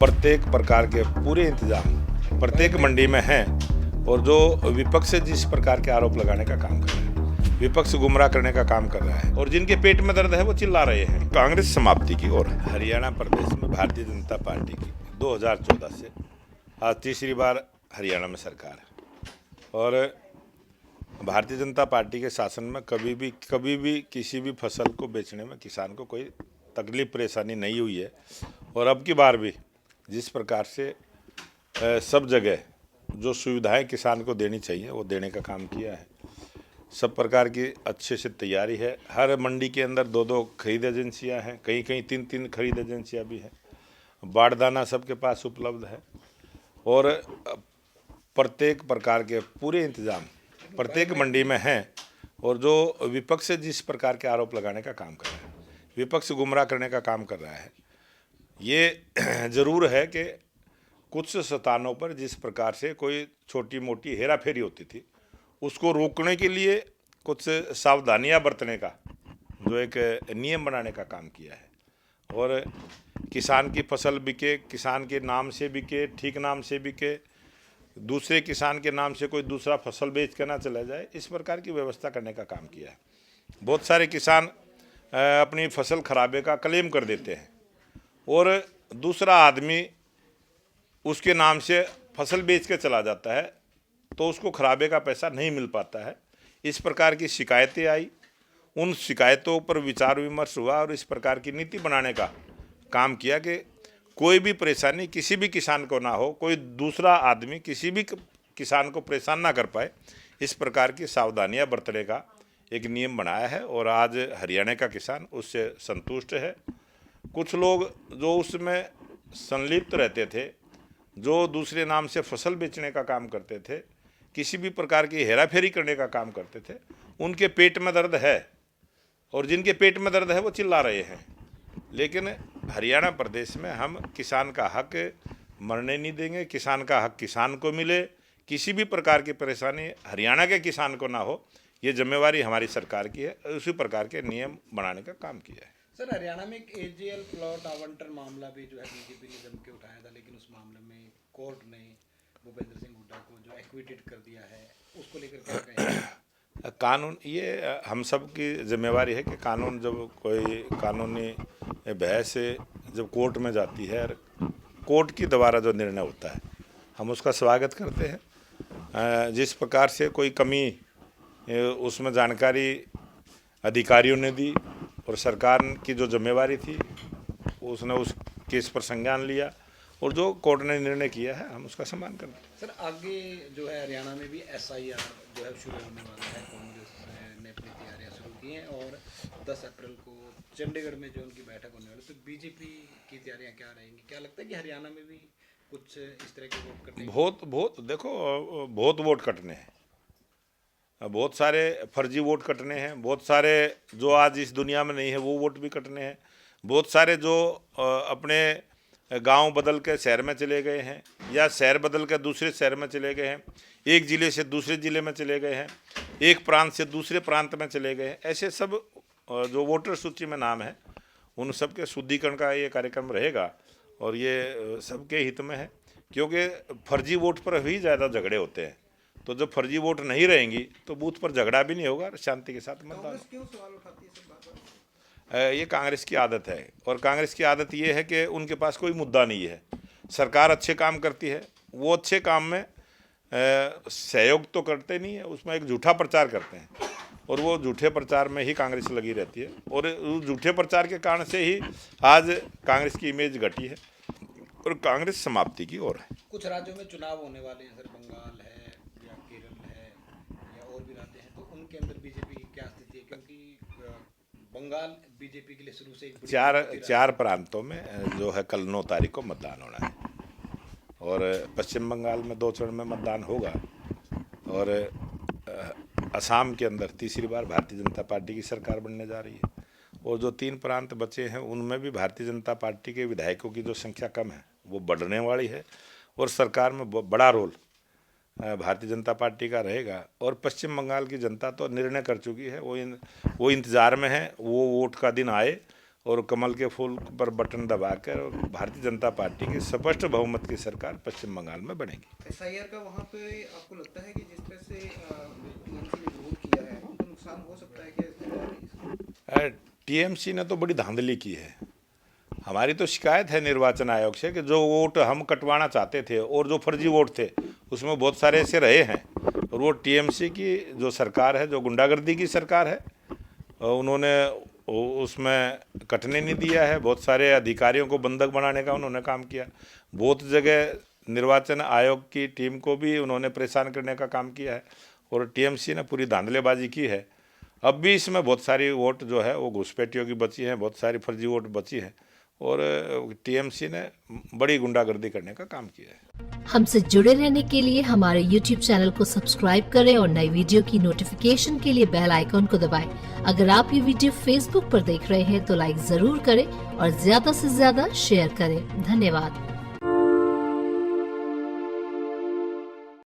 प्रत्येक प्रकार के पूरे इंतजाम प्रत्येक मंडी में हैं और जो विपक्ष से जिस प्रकार के आरोप लगाने का काम कर रहे हैं, विपक्ष गुमराह करने का काम कर रहा है और जिनके पेट में दर्द है वो चिल्ला रहे हैं। कांग्रेस समाप्ति की ओर हरियाणा प्रदेश में भारतीय जनता पार्टी की 2014 से आज तीसरी बार हरियाणा में सरकार है और भारतीय जनता पार्टी के शासन में कभी भी किसी भी फसल को बेचने में किसान को कोई तकलीफ परेशानी नहीं हुई है। और अब की बार भी जिस प्रकार से सब जगह जो सुविधाएं किसान को देनी चाहिए वो देने का काम किया है। सब प्रकार की अच्छे से तैयारी है। हर मंडी के अंदर दो खरीद एजेंसियां हैं, कहीं कहीं तीन खरीद एजेंसियां भी हैं। बारदाना सबके पास उपलब्ध है और प्रत्येक प्रकार के पूरे इंतजाम प्रत्येक मंडी में हैं और जो विपक्ष से जिस प्रकार के आरोप लगाने का काम कर रहा है, विपक्ष गुमराह करने का काम कर रहा है। ये ज़रूर है कि कुछ स्थानों पर जिस प्रकार से कोई छोटी मोटी हेरा फेरी होती थी उसको रोकने के लिए कुछ सावधानियां बरतने का जो एक नियम बनाने का काम किया है और किसान की फसल बिके, किसान के नाम से बिके, ठीक नाम से बिके, दूसरे किसान के नाम से कोई दूसरा फसल बेच कर ना चला जाए, इस प्रकार की व्यवस्था करने का काम किया है। बहुत सारे किसान अपनी फसल खराबे का क्लेम कर देते हैं और दूसरा आदमी उसके नाम से फसल बेच के चला जाता है तो उसको खराबे का पैसा नहीं मिल पाता है। इस प्रकार की शिकायतें आई, उन शिकायतों पर विचार विमर्श हुआ और इस प्रकार की नीति बनाने का काम किया कि कोई भी परेशानी किसी भी किसान को ना हो, कोई दूसरा आदमी किसी भी किसान को परेशान ना कर पाए, इस प्रकार की सावधानियां बरतने का एक नियम बनाया है और आज हरियाणा का किसान उससे संतुष्ट है। कुछ लोग जो उसमें संलिप्त रहते थे, जो दूसरे नाम से फसल बेचने का काम करते थे, किसी भी प्रकार की हेराफेरी करने का काम करते थे, उनके पेट में दर्द है और जिनके पेट में दर्द है वो चिल्ला रहे हैं। लेकिन हरियाणा प्रदेश में हम किसान का हक मरने नहीं देंगे, किसान का हक किसान को मिले, किसी भी प्रकार की परेशानी हरियाणा के किसान को ना हो, ये जिम्मेवारी हमारी सरकार की है। उसी प्रकार के नियम बनाने का काम किया है। सर, हरियाणा में एक एजीएल प्लॉट आवंटन मामला भी जो है बीजेपी ने जम के उठाया था, लेकिन उस मामले में कोर्ट ने भूपेंद्र सिंह हुड्डा को जो एक्विटेड कर दिया है, उसको लेकर क्या कहेंगे? कानून, ये हम सब की जिम्मेवारी है कि कानून जब कोई कानूनी बहस जब कोर्ट में जाती है, कोर्ट की द्वारा जो निर्णय होता है हम उसका स्वागत करते हैं। जिस प्रकार से कोई कमी उसमें जानकारी अधिकारियों ने दी और सरकार की जो जिम्मेवारी थी उसने उस केस पर संज्ञान लिया और जो कोर्ट ने निर्णय किया है हम उसका सम्मान करते हैं। सर, आगे जो है हरियाणा में भी एसआईआर जो है शुरू होने वाला है। कांग्रेस ने अपनी तैयारियां शुरू की हैं और 10 अप्रैल को चंडीगढ़ में जो उनकी बैठक होने वाली है, तो बीजेपी की तैयारियां क्या रहेंगी? क्या लगता है कि हरियाणा में भी कुछ इस तरह के वोट कटेंगे? बहुत वोट कटने हैं, बहुत सारे फर्जी वोट कटने हैं, बहुत सारे जो आज इस दुनिया में नहीं है वो वोट भी कटने हैं, बहुत सारे जो अपने गांव बदल के शहर में चले गए हैं या शहर बदल के दूसरे शहर में चले गए हैं, एक ज़िले से दूसरे ज़िले में चले गए हैं, एक प्रांत से दूसरे प्रांत में चले गए हैं। ऐसे सब जो वोटर सूची में नाम है उन सब के शुद्धिकरण का ये कार्यक्रम रहेगा और ये सबके हित में है, क्योंकि फर्जी वोट पर ही ज़्यादा झगड़े होते हैं। तो जब फर्जी वोट नहीं रहेंगी तो बूथ पर झगड़ा भी नहीं होगा और शांति के साथ मतदान। क्यों सवाल उठाती है सब? ये कांग्रेस की आदत है और कांग्रेस की आदत ये है कि उनके पास कोई मुद्दा नहीं है। सरकार अच्छे काम करती है, वो अच्छे काम में सहयोग तो करते नहीं है, उसमें एक झूठा प्रचार करते हैं और वो झूठे प्रचार में ही कांग्रेस लगी रहती है और उस झूठे प्रचार के कारण से ही आज कांग्रेस की इमेज घटी है और कांग्रेस समाप्ति की ओर है। कुछ राज्यों में चुनाव होने वाले हैं सर, बंगाल है या केरल है या और भी राज्य हैं, तो उनके अंदर बीजेपी की क्या स्थिति है? क्योंकि बंगाल बीजेपी के लिए शुरू से एक बड़ी चार प्रांतों में जो है कल 9 तारीख को मतदान होना है और पश्चिम बंगाल में 2 चरण में मतदान होगा और असम के अंदर तीसरी बार भारतीय जनता पार्टी की सरकार बनने जा रही है और जो 3 प्रांत बचे हैं उनमें भी भारतीय जनता पार्टी के विधायकों की जो संख्या कम है वो बढ़ने वाली है और सरकार में बड़ा रोल भारतीय जनता पार्टी का रहेगा। और पश्चिम बंगाल की जनता तो निर्णय कर चुकी है, वो इंतज़ार में है वो वोट का दिन आए और कमल के फूल पर बटन दबाकर भारतीय जनता पार्टी की स्पष्ट बहुमत की सरकार पश्चिम बंगाल में बनेगी। SIR का वहाँ पे आपको लगता है कि जिस तरह से टीएमसी ने विरोध किया है उनको नुकसान हो सकता है कि टीएमसी ने तो बड़ी धांधली की है। हमारी तो शिकायत है निर्वाचन आयोग से कि जो वोट हम कटवाना चाहते थे और जो फर्जी वोट थे उसमें बहुत सारे ऐसे रहे हैं, और वो टीएमसी की जो सरकार है, जो गुंडागर्दी की सरकार है, उन्होंने उसमें कटने नहीं दिया है। बहुत सारे अधिकारियों को बंधक बनाने का उन्होंने काम किया। बहुत जगह निर्वाचन आयोग की टीम को भी उन्होंने परेशान करने का काम किया है, और टीएमसी ने पूरी धांधलेबाजी की है। अब भी इसमें बहुत सारी वोट जो है वो घुसपैठियों की बची हैं, बहुत सारी फर्जी वोट बची हैं, और टीएमसी ने बड़ी गुंडागर्दी करने का काम किया है। हमसे जुड़े रहने के लिए हमारे YouTube चैनल को सब्सक्राइब करें और नई वीडियो की नोटिफिकेशन के लिए बेल आइकॉन को दबाएं। अगर आप ये वीडियो Facebook पर देख रहे हैं तो लाइक जरूर करें और ज्यादा से ज्यादा शेयर करें। धन्यवाद।